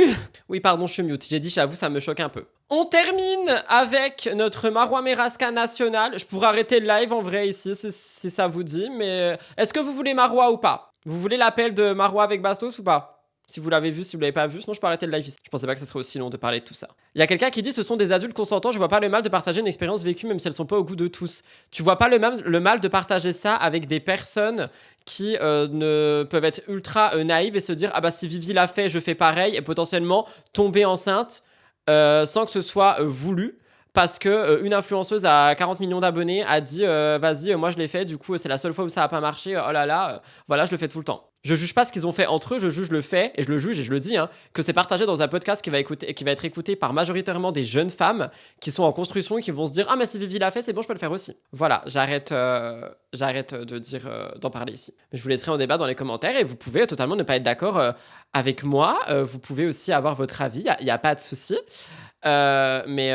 Oui, pardon, je suis mute. J'ai dit, j'avoue, ça me choque un peu. On termine avec notre Marwa Meraska national. Je pourrais arrêter le live en vrai ici, si ça vous dit, mais est-ce que vous voulez Marwa ou pas? Vous voulez l'appel de Marwa avec Bastos ou pas? Si vous l'avez vu, si vous l'avez pas vu, sinon je peux arrêter le live ici. Je pensais pas que ça serait aussi long de parler de tout ça. Il y a quelqu'un qui dit ce sont des adultes consentants, je vois pas le mal de partager une expérience vécue même si elles sont pas au goût de tous. Tu vois pas le mal de partager ça avec des personnes qui ne peuvent être ultra naïves et se dire ah bah si Vivi l'a fait, je fais pareil et potentiellement tomber enceinte sans que ce soit voulu. Parce que une influenceuse à 40 millions d'abonnés a dit vas-y, moi je l'ai fait, du coup c'est la seule fois où ça a pas marché, oh là là, voilà, je le fais tout le temps. Je juge pas ce qu'ils ont fait entre eux, je juge le fait, et je le juge et je le dis, hein, que c'est partagé dans un podcast qui va être écouté par majoritairement des jeunes femmes qui sont en construction et qui vont se dire ah mais si Vivi l'a fait, c'est bon, je peux le faire aussi. Voilà, j'arrête de dire d'en parler ici. Mais je vous laisserai en débat dans les commentaires et vous pouvez totalement ne pas être d'accord avec moi, vous pouvez aussi avoir votre avis, il y a pas de souci. Mais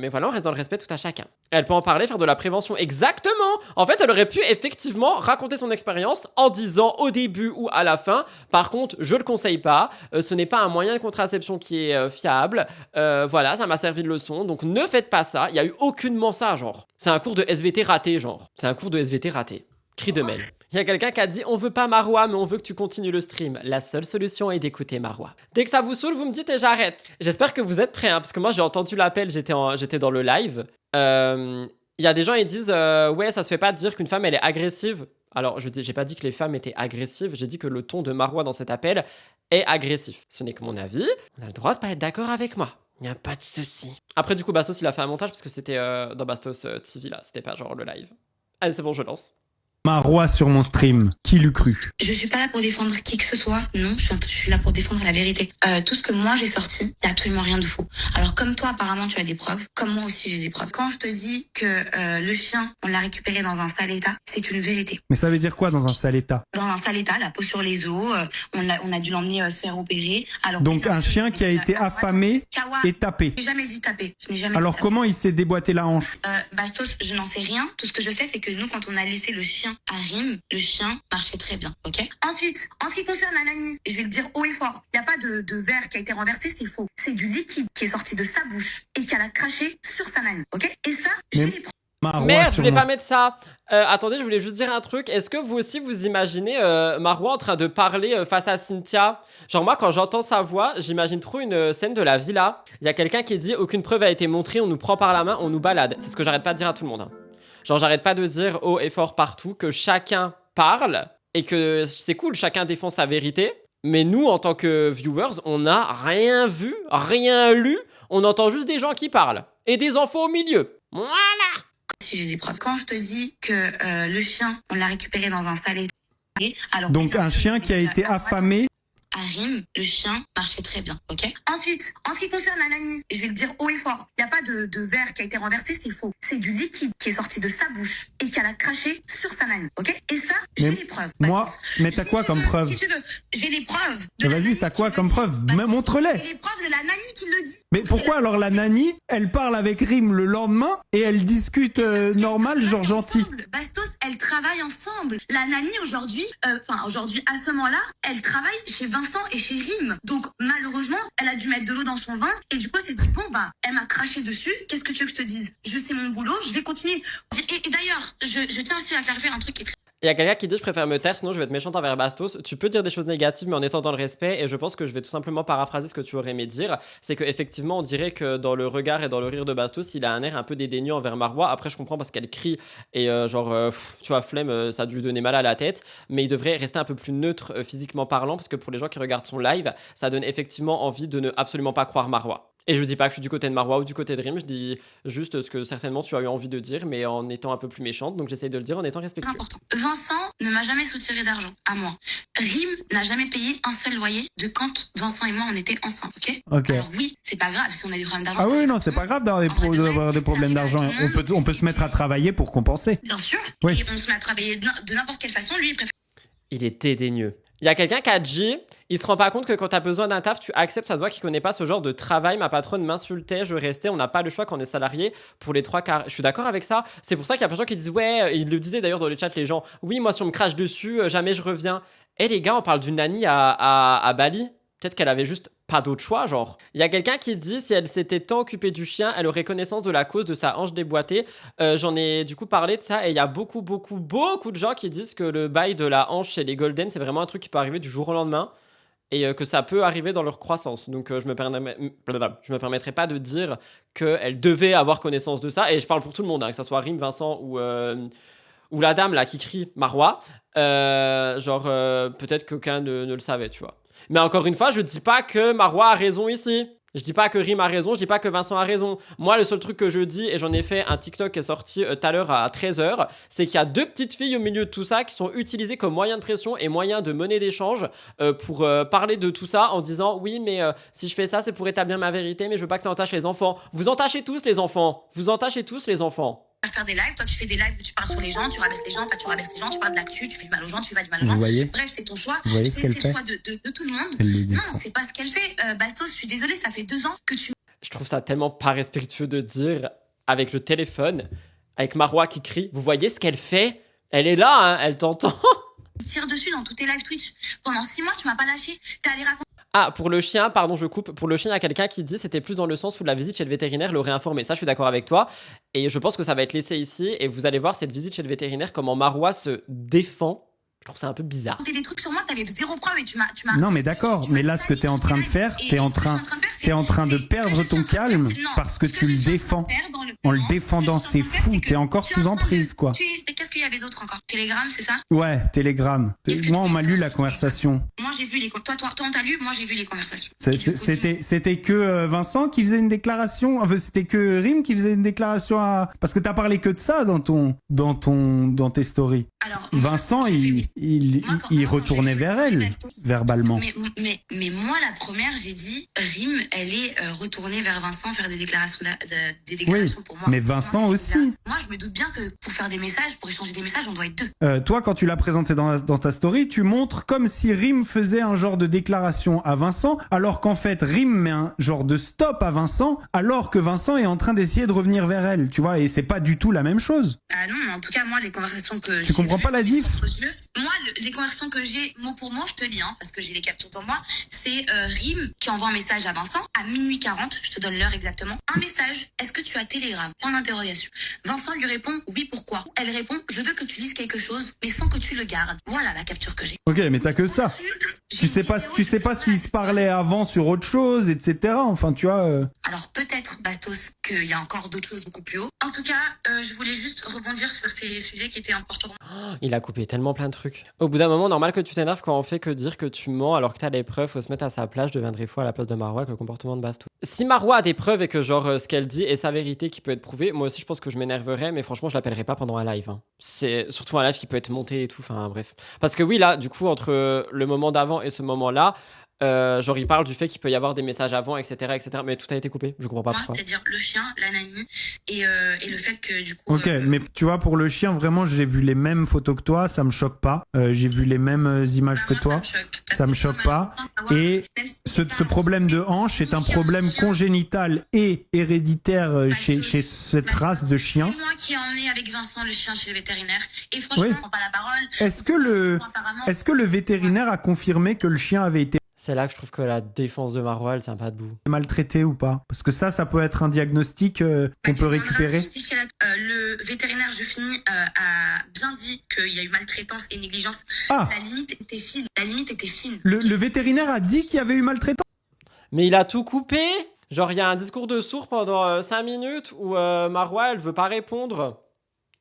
voilà, on reste dans le respect tout à chacun. Elle peut en parler, faire de la prévention. Exactement. En fait, elle aurait pu effectivement raconter son expérience en disant au début ou à la fin. Par contre, je le conseille pas. Ce n'est pas un moyen de contraception qui est fiable. Voilà, ça m'a servi de leçon. Donc ne faites pas ça. Il y a eu aucunement ça, genre. C'est un cours de SVT raté, genre. C'est un cours de SVT raté. Cri de Mel. Il y a quelqu'un qui a dit « On veut pas Marois, mais on veut que tu continues le stream. La seule solution est d'écouter Marois. » Dès que ça vous saoule, vous me dites et j'arrête. J'espère que vous êtes prêts, hein, parce que moi j'ai entendu l'appel, j'étais dans le live. Il y a des gens qui disent ouais, ça se fait pas de dire qu'une femme elle est agressive. Alors j'ai pas dit que les femmes étaient agressives, j'ai dit que le ton de Marois dans cet appel est agressif. Ce n'est que mon avis, on a le droit de pas être d'accord avec moi. Il n'y a pas de souci. Après du coup Bastos il a fait un montage parce que c'était dans Bastos TV là, c'était pas genre le live. Allez c'est bon, je lance. Marois sur mon stream, qui l'eût cru? Je suis pas là pour défendre qui que ce soit, non, je suis là pour défendre la vérité. Tout ce que moi j'ai sorti, il n'y a absolument rien de faux. Alors comme toi apparemment tu as des preuves, comme moi aussi j'ai des preuves. Quand je te dis que le chien, on l'a récupéré dans un sale état, c'est une vérité. Mais ça veut dire quoi dans un sale état? Dans un sale état, la peau sur les os, on a dû l'emmener se faire opérer. Alors, donc un chien qui a été affamé et tapé. Je n'ai jamais dit taper. Je n'ai jamais Alors dit taper. comment il s'est déboîté la hanche? Bastos, je n'en sais rien. Tout ce que je sais, c'est que nous, quand on a laissé le chien à Rim, le chien marchait très bien, ok? Ensuite, en ce qui concerne Anani, je vais le dire haut et fort, il n'y a pas de verre qui a été renversé, c'est faux. C'est du liquide qui est sorti de sa bouche et qu'elle a craché sur sa nanny, ok? Et ça, je les prends. Marois Merde, je sur voulais mon pas mettre ça. Attendez, je voulais juste dire un truc. Est-ce que vous aussi, vous imaginez Marois en train de parler face à Cynthia? Genre moi, quand j'entends sa voix, j'imagine trop une scène de la villa. Il y a quelqu'un qui dit « Aucune preuve a été montrée, on nous prend par la main, on nous balade ». C'est ce que j'arrête pas de dire à tout le monde. Hein. Genre j'arrête pas de dire haut et fort partout que chacun parle et que c'est cool, chacun défend sa vérité. Mais nous, en tant que viewers, on n'a rien vu, rien lu. On entend juste des gens qui parlent. Et des enfants au milieu. Voilà. Si j'ai des preuves. Quand je te dis que le chien, on l'a récupéré dans un sale état. Alors, donc un chien qui a été affamé. À Rim, le chien marchait très bien, ok? Ensuite, en ce qui concerne Anani, je vais le dire haut et fort, il n'y a pas de verre qui a été renversé, c'est faux. C'est du liquide qui est sorti de sa bouche et qu'elle a craché sur sa nanny, ok? Et ça, j'ai les preuves. Moi, mais t'as quoi comme preuve? Si tu veux, j'ai les preuves. Vas-y, t'as quoi comme preuve? Montre-les. J'ai les preuves de la nanny qui le dit. Mais pourquoi alors la nanny, elle parle avec Rim le lendemain et elle discute normal, genre gentil? Bastos, elle travaille ensemble. La nanny aujourd'hui, aujourd'hui à ce moment-là, elle travaille chez Vincent et chez Rim. Donc malheureusement, elle a dû mettre de l'eau dans son vin et du coup elle s'est dit bon bah elle m'a craché dessus. Qu'est-ce que tu veux que je te dise? Je sais mon boulot, je vais continuer. Et d'ailleurs, je tiens aussi à clarifier un truc qui est très... Il y a quelqu'un qui dit je préfère me taire sinon je vais être méchante envers Bastos. Tu peux dire des choses négatives mais en étant dans le respect et je pense que je vais tout simplement paraphraser ce que tu aurais aimé dire. C'est qu'effectivement on dirait que dans le regard et dans le rire de Bastos il a un air un peu dédaigneux envers Marois. Après je comprends parce qu'elle crie et tu vois flemme ça a dû lui donner mal à la tête. Mais il devrait rester un peu plus neutre physiquement parlant parce que pour les gens qui regardent son live ça donne effectivement envie de ne absolument pas croire Marois. Et je dis pas que je suis du côté de Marois ou du côté de Rim, je dis juste ce que certainement tu as eu envie de dire, mais en étant un peu plus méchante, donc j'essaye de le dire en étant respectueux. Important. Vincent ne m'a jamais soutiré d'argent, à moi. Rim n'a jamais payé un seul loyer de quand Vincent et moi on était ensemble, ok? Alors oui, c'est pas grave si on a des problèmes d'argent. Ah oui, non, c'est pas grave d'avoir des problèmes d'argent. On peut se mettre à travailler pour compenser. Bien sûr, oui. Et on se met à travailler de n'importe quelle façon, lui il préfère... Il est dédaigneux. Il y a quelqu'un qui a dit, il se rend pas compte que quand t'as besoin d'un taf, tu acceptes, ça se voit qu'il connaît pas ce genre de travail. Ma patronne m'insultait, je restais, on n'a pas le choix quand on est salarié pour les 3/4. Je suis d'accord avec ça. C'est pour ça qu'il y a plein de gens qui disent, ouais, ils le disaient d'ailleurs dans le chat, les gens, oui, moi si on me crache dessus, jamais je reviens. Et les gars, on parle d'une nanny à Bali. Peut-être qu'elle avait juste pas d'autre choix, genre. Il y a quelqu'un qui dit si elle s'était tant occupée du chien, elle aurait connaissance de la cause de sa hanche déboîtée. J'en ai du coup parlé de ça et il y a beaucoup de gens qui disent que le bail de la hanche chez les Golden, c'est vraiment un truc qui peut arriver du jour au lendemain et que ça peut arriver dans leur croissance. Donc je me permettrai pas de dire qu'elle devait avoir connaissance de ça. Et je parle pour tout le monde, hein, que ça soit Rim, Vincent ou la dame là qui crie Marois. Peut-être qu'aucun ne le savait, tu vois. Mais encore une fois, je dis pas que Marois a raison ici. Je dis pas que Rim a raison, je dis pas que Vincent a raison. Moi, le seul truc que je dis, et j'en ai fait un TikTok qui est sorti tout à l'heure à 13h, c'est qu'il y a 2 petites filles au milieu de tout ça qui sont utilisées comme moyen de pression et moyen de monnaie d'échange pour parler de tout ça en disant « Oui, mais si je fais ça, c'est pour établir ma vérité, mais je veux pas que ça entache les enfants. » Vous entachez tous les enfants. Vous entachez tous les enfants. Faire des lives, toi tu fais des lives où tu parles sur les gens, tu rabaisses les gens, pas tu rabaisses les gens, tu parles de l'actu, tu fais du mal aux gens, tu fais du mal aux gens. Bref, c'est ton choix. Vous voyez ce qu'elle fait. fait. C'est le choix de tout le monde. Non, c'est pas ce qu'elle fait. Bastos, je suis désolée, ça fait 2 ans que tu... Je trouve ça tellement pas respectueux de dire avec le téléphone, avec Marois qui crie, vous voyez ce qu'elle fait? Elle est là, hein, elle t'entend. Tire dessus dans tous tes lives Twitch. Pendant 6 mois, tu m'as pas lâché. T'es allé raconter... Ah, pour le chien, pardon, je coupe. Pour le chien, il y a quelqu'un qui dit c'était plus dans le sens où la visite chez le vétérinaire l'aurait informé. Ça, je suis d'accord avec toi. Et je pense que ça va être laissé ici. Et vous allez voir cette visite chez le vétérinaire, comment Marois se défend. Je trouve ça un peu bizarre. Des trucs sur moi, t'avais zéro preuve et tu m'as. Non, mais d'accord. Mais là, ce que t'es en train de faire, t'es en train de perdre ton calme parce que tu le défends. En le défendant, c'est fou. T'es encore sous emprise, quoi. Qu'est-ce qu'il y avait d'autre encore? Telegram, c'est ça? Ouais, Telegram. Moi, on m'a lu la conversation. Moi, j'ai vu les. Toi, on t'a lu, moi, j'ai vu les conversations. C'était que Vincent qui faisait une déclaration. Enfin, c'était que Rim qui faisait une déclaration à. Parce que t'as parlé que de ça dans tes stories. Alors, Vincent, il retournait vers elle, verbalement. Mais moi, la première, j'ai dit, Rim, elle est retournée vers Vincent faire des déclarations, pour moi. Mais Vincent aussi. Moi, je me doute bien que pour faire des messages, pour échanger des messages, on doit être deux. Toi, quand tu l'as présenté dans ta story, tu montres comme si Rim faisait un genre de déclaration à Vincent, alors qu'en fait, Rim met un genre de stop à Vincent, alors que Vincent est en train d'essayer de revenir vers elle, tu vois, et c'est pas du tout la même chose. Non, mais en tout cas, moi, les conversations que tu comprends pas la diff? Moi, les conversations que j'ai mot pour mot, je te lis, parce que j'ai les captures pour moi, c'est Rim qui envoie un message à Vincent à minuit 40, je te donne l'heure exactement. Un message, est-ce que tu as Telegram? Point d'interrogation. Vincent lui répond, oui, pourquoi? Elle répond, je veux que tu lises quelque chose, mais sans que tu le gardes. Voilà la capture que j'ai. Ok, mais t'as que ça. Tu sais pas s'ils se parlaient avant sur autre chose, etc. Enfin, tu vois. Alors peut-être, Bastos, qu'il y a encore d'autres choses beaucoup plus haut. En tout cas, je voulais juste rebondir sur ces sujets qui étaient importants. Il a coupé tellement plein de trucs. Au bout d'un moment, normal que tu t'énerves quand on fait que dire que tu mens alors que t'as les preuves. Faut se mettre à sa place. Je deviendrai fou à la place de Marois avec le comportement de Bastos. Si Marois a des preuves et que genre ce qu'elle dit est sa vérité qui peut être prouvée, moi aussi je pense que je m'énerverais, mais franchement je l'appellerai pas pendant un live. C'est surtout un live qui peut être monté et tout. Enfin bref. Parce que oui là, du coup entre le moment d'avant et ce moment-là. Genre il parle du fait qu'il peut y avoir des messages avant, etc., mais tout a été coupé, je comprends pas pourquoi. C'est-à-dire le chien, la nanny et le fait que du coup... Ok, mais tu vois pour le chien vraiment j'ai vu les mêmes photos que toi, ça me choque pas, j'ai vu les mêmes images que toi, ça me choque pas, et ce problème de hanche est un problème congénital et héréditaire chez cette race de chien. C'est moi qui ai emmené avec Vincent le chien chez le vétérinaire, et franchement on prend pas la parole. Est-ce que le vétérinaire a confirmé que le chien avait été C'est là que je trouve que la défense de Marois, elle tient pas debout. maltraité ou pas? Parce que ça peut être un diagnostic qu'on peut récupérer. Le vétérinaire, je finis, a bien dit qu'il y a eu maltraitance et négligence. Ah. La limite était fine. La limite était fine. Le vétérinaire a dit qu'il y avait eu maltraitance? Mais il a tout coupé. Genre, il y a un discours de sourd pendant 5 minutes où Marois, elle veut pas répondre.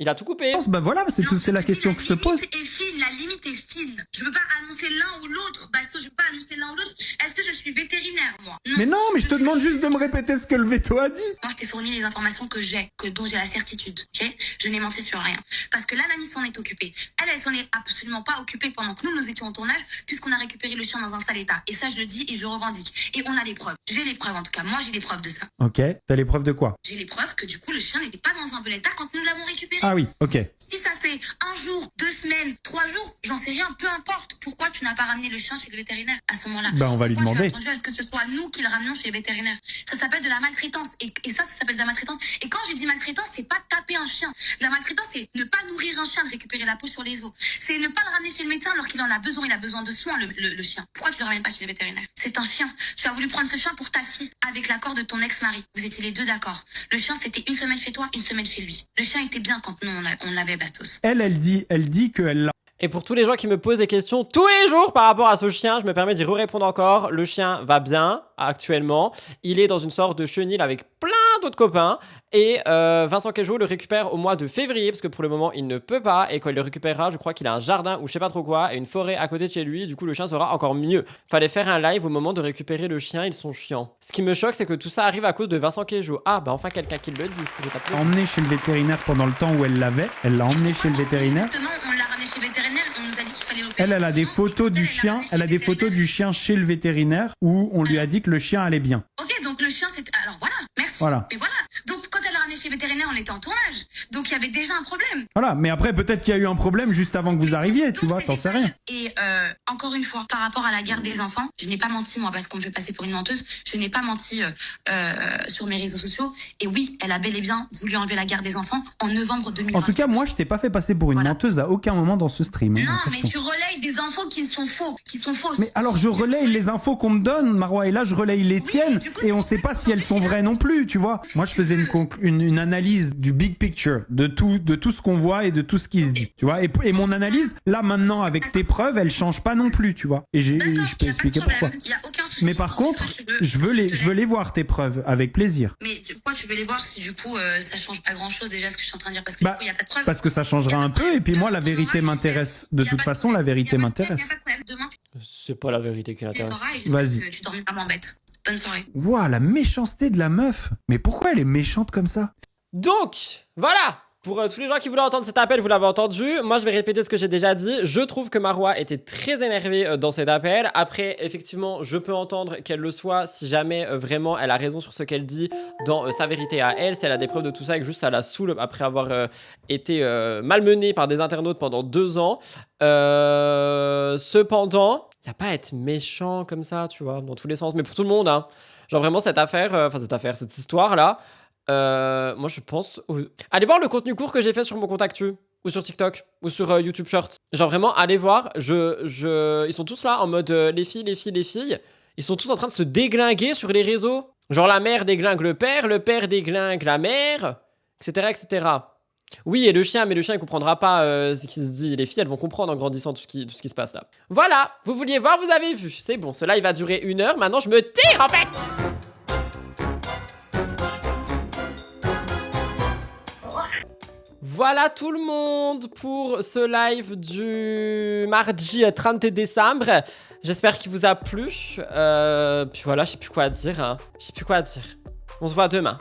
Il a tout coupé. Bah voilà, c'est la question que je te pose. La limite est fine. Je veux pas annoncer l'un ou l'autre. Basto, je veux pas annoncer l'un ou l'autre. Est-ce que je suis vétérinaire, moi? Mais non, mais je te demande juste de me répéter ce que le veto a dit. Moi, je t'ai fourni les informations dont j'ai la certitude, ok? Je n'ai menti sur rien. Parce que la nanny s'en est occupée. Elle s'en est absolument pas occupée pendant que nous étions en tournage, puisqu'on a récupéré le chien dans un sale état. Et ça, je le dis et je le revendique. Et on a les preuves. J'ai les preuves, en tout cas. Moi, j'ai des preuves de ça. Ok, t'as les preuves de quoi? J'ai les preuves que du coup, le chien n'était pas dans un bon état quand nous l'avons récupéré. Ah oui, ok. Si ça fait 1 jour, 2 semaines, 3 jours, j'en sais rien, peu importe. Pourquoi tu n'as pas ramené le chien chez le vétérinaire à ce moment-là? On va lui demander. Tu as attendu à ce que ce soit nous qui le ramenions chez le vétérinaire. Ça s'appelle de la maltraitance. Et ça s'appelle de la maltraitance. Et quand j'ai dit maltraitance, c'est pas taper un chien. La maltraitance, c'est ne pas nourrir un chien, récupérer la peau sur les os. C'est ne pas le ramener chez le médecin alors qu'il en a besoin. Il a besoin de soins, le chien. Pourquoi tu le ramènes pas chez le vétérinaire? C'est un chien. Tu as voulu prendre ce chien pour ta fille avec l'accord de ton ex-mari. Vous étiez les deux d'accord. Le chien, c'était 1 semaine chez toi, 1 semaine chez lui. Le chien était bien quand nous, on l'avait, Bastos. Elle dit qu'elle l'a. Et pour tous les gens qui me posent des questions tous les jours par rapport à ce chien, je me permets d'y répondre encore. Le chien va bien actuellement. Il est dans une sorte de chenil avec plein d'autres copains. Et Vincent Queijo le récupère au mois de février parce que pour le moment il ne peut pas. Et quand il le récupérera, je crois qu'il a un jardin ou je sais pas trop quoi et une forêt à côté de chez lui. Du coup le chien sera encore mieux. Fallait faire un live au moment de récupérer le chien, ils sont chiants. Ce qui me choque c'est que tout ça arrive à cause de Vincent Queijo. Ah bah enfin quelqu'un qui le dit. Emmené chez le vétérinaire pendant le temps où elle l'avait. Elle l'a emmené chez le vétérinaire. Exactement, on l'a ramené chez le vétérinaire et on nous a dit qu'il fallait l'opérer. Elle a des photos du chien. Elle a des photos du chien chez le vétérinaire où on lui a dit que le chien allait bien. Ok, donc le chien c'est... Alors voilà, merci. Voilà. Mais voilà, donc quand elle l'a ramené chez le vétérinaire, on était en tournage. Donc il y avait déjà un problème. Voilà, mais après, peut-être qu'il y a eu un problème juste avant que vous arriviez, tu vois, t'en sais rien. Et encore une fois, par rapport à la garde des enfants, je n'ai pas menti, moi, parce qu'on me fait passer pour une menteuse. Je n'ai pas menti sur mes réseaux sociaux. Et oui, elle a bel et bien voulu enlever la garde des enfants en novembre 2020. En tout cas, moi, je t'ai pas fait passer pour une menteuse à aucun moment dans ce stream. Hein, non, mais tu relayes des infos qui sont fausses. Mais alors, je relaye les infos qu'on me donne, Marwa, et là, je relaye les tiennes, et on sait pas si elles sont vraies non plus, tu vois. Moi, je faisais une analyse du big picture, de tout ce qu'on voit et de tout ce qui se dit, tu vois. Et mon analyse, là, maintenant, avec tes preuves, elle change pas non plus, tu vois. Et je peux expliquer pourquoi. Mais par contre, je veux les voir, tes preuves, avec plaisir. Mais pourquoi tu veux les voir si du coup ça change pas grand chose déjà ce que je suis en train de dire, parce que du coup il y a pas de preuves. Parce que ça changera un peu, et puis moi la vérité m'intéresse. De toute façon, la vérité m'intéresse. C'est pas la vérité qui l'intéresse. Vas-y. Tu dormiras moins bête. Bonne soirée. Ouah, la méchanceté de la meuf. Mais pourquoi elle est méchante comme ça? Donc, voilà. Pour tous les gens qui voulaient entendre cet appel, vous l'avez entendu. Moi, je vais répéter ce que j'ai déjà dit. Je trouve que Marwa était très énervée dans cet appel. Après, effectivement, je peux entendre qu'elle le soit si jamais vraiment elle a raison sur ce qu'elle dit dans sa vérité à elle. Si elle a des preuves de tout ça et que juste ça la saoule après avoir été malmenée par des internautes pendant 2 ans. Cependant, il n'y a pas à être méchant comme ça, tu vois, dans tous les sens. Mais pour tout le monde, hein. Genre vraiment cette histoire-là. Moi je pense... Allez voir le contenu court que j'ai fait sur mon compte actu, ou sur TikTok, ou sur YouTube Shorts. Genre vraiment, allez voir, ils sont tous là en mode les filles. Ils sont tous en train de se déglinguer sur les réseaux. Genre la mère déglingue le père déglingue la mère, etc. etc. Oui, et le chien, mais le chien il comprendra pas ce qui se dit. Les filles elles vont comprendre en grandissant tout ce qui se passe là. Voilà, vous vouliez voir, vous avez vu. C'est bon, ce live va durer 1 heure, maintenant je me tire en fait. Voilà tout le monde pour ce live du mardi 30 décembre. J'espère qu'il vous a plu. Puis voilà, je sais plus quoi dire. Hein. On se voit demain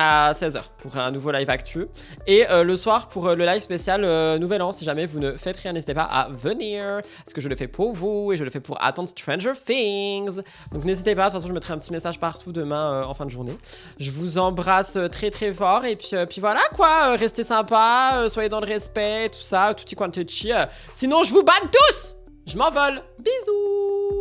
à 16h pour un nouveau live actu. Et le soir pour le live spécial Nouvel An. Si jamais vous ne faites rien, n'hésitez pas à venir. Parce que je le fais pour vous et je le fais pour attendre Stranger Things. Donc n'hésitez pas, de toute façon je mettrai un petit message partout demain en fin de journée. Je vous embrasse très très fort. Et puis voilà quoi, restez sympa, soyez dans le respect, tout ça, tutti quanti. Sinon je vous banne tous. Je m'envole. Bisous.